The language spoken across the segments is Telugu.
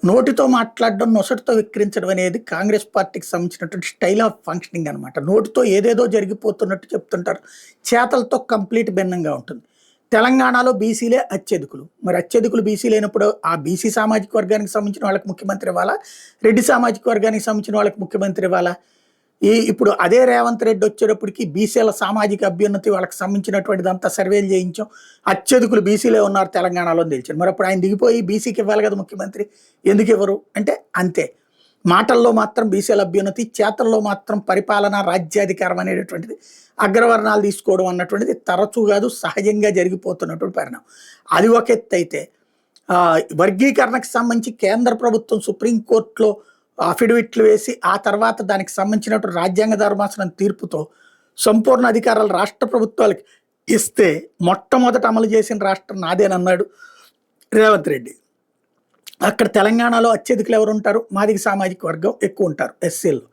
నోటితో మాట్లాడడం, నొసటితో విక్రించడం అనేది కాంగ్రెస్ పార్టీకి సంబంధించినటువంటి స్టైల్ ఆఫ్ ఫంక్షనింగ్ అనమాట. నోటితో ఏదేదో జరిగిపోతున్నట్టు చెప్తుంటారు. చేతలతో కంప్లీట్ భిన్నంగా ఉంటుంది. తెలంగాణలో బీసీలే అత్యధికులు. మరి అత్యధికులు బీసీ లేనప్పుడు ఆ బీసీ సామాజిక వర్గానికి సంబంధించిన వాళ్ళకి ముఖ్యమంత్రి ఇవ్వాలా? రెడ్డి సామాజిక వర్గానికి సంబంధించిన వాళ్ళకి ముఖ్యమంత్రి ఇవ్వాలా? ఇప్పుడు అదే రేవంత్ రెడ్డి వచ్చేటప్పటికి బీసీల సామాజిక అభ్యున్నతి వాళ్ళకి సంబంధించినటువంటిదంతా సర్వేలు చేయించాం. అత్యధికులు బీసీలే ఉన్నారు తెలంగాణలో అని తెలిచారు. మరి అప్పుడు ఆయన దిగిపోయి బీసీకి ఇవ్వాలి కదా ముఖ్యమంత్రి. ఎందుకు ఇవ్వరు అంటే అంతే. మాటల్లో మాత్రం బీసీల అభ్యున్నతి, చేతల్లో మాత్రం పరిపాలన, రాజ్యాధికారం అనేటటువంటిది అగ్రవర్ణాలు తీసుకోవడం అన్నటువంటిది తరచూ కాదు, సహజంగా జరిగిపోతున్నటువంటి పరిణామం. అది ఒక ఎత్తు అయితే వర్గీకరణకు సంబంధించి కేంద్ర ప్రభుత్వం సుప్రీంకోర్టులో అఫిడవిట్లు వేసి ఆ తర్వాత దానికి సంబంధించినటువంటి రాజ్యాంగ ధర్మాసనం తీర్పుతో సంపూర్ణ అధికారాలు రాష్ట్ర ప్రభుత్వాలకి ఇస్తే మొట్టమొదట అమలు చేసిన రాష్ట్రం నాదేనన్నాడు రేవంత్ రెడ్డి. అక్కడ తెలంగాణలో అత్యధికులు ఎవరు ఉంటారు? మాదిగ సామాజిక వర్గం ఎక్కువ ఉంటారు ఎస్సీల్లో.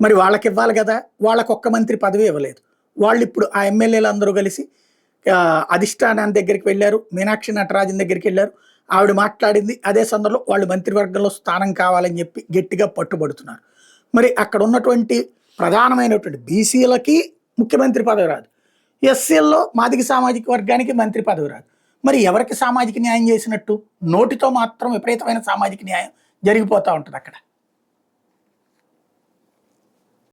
మరి వాళ్ళకి ఇవ్వాలి కదా, వాళ్ళకు ఒక్క మంత్రి పదవి ఇవ్వలేదు. వాళ్ళు ఇప్పుడు ఆ ఎమ్మెల్యేలు అందరూ కలిసి అధిష్టానాన్ని దగ్గరికి వెళ్ళారు, మీనాక్షి నటరాజన్ దగ్గరికి వెళ్ళారు. ఆవిడ మాట్లాడింది. అదే సందర్భంలో వాళ్ళు మంత్రివర్గంలో స్థానం కావాలని చెప్పి గట్టిగా పట్టుబడుతున్నారు. మరి అక్కడ ఉన్నటువంటి ప్రధానమైనటువంటి బీసీలకి ముఖ్యమంత్రి పదవి రాదు, ఎస్సీల్లో మాదిగ సామాజిక వర్గానికి మంత్రి పదవి రాదు. మరి ఎవరికి సామాజిక న్యాయం చేసినట్టు? నోటితో మాత్రం విపరీతమైన సామాజిక న్యాయం జరిగిపోతూ ఉంటుంది అక్కడ.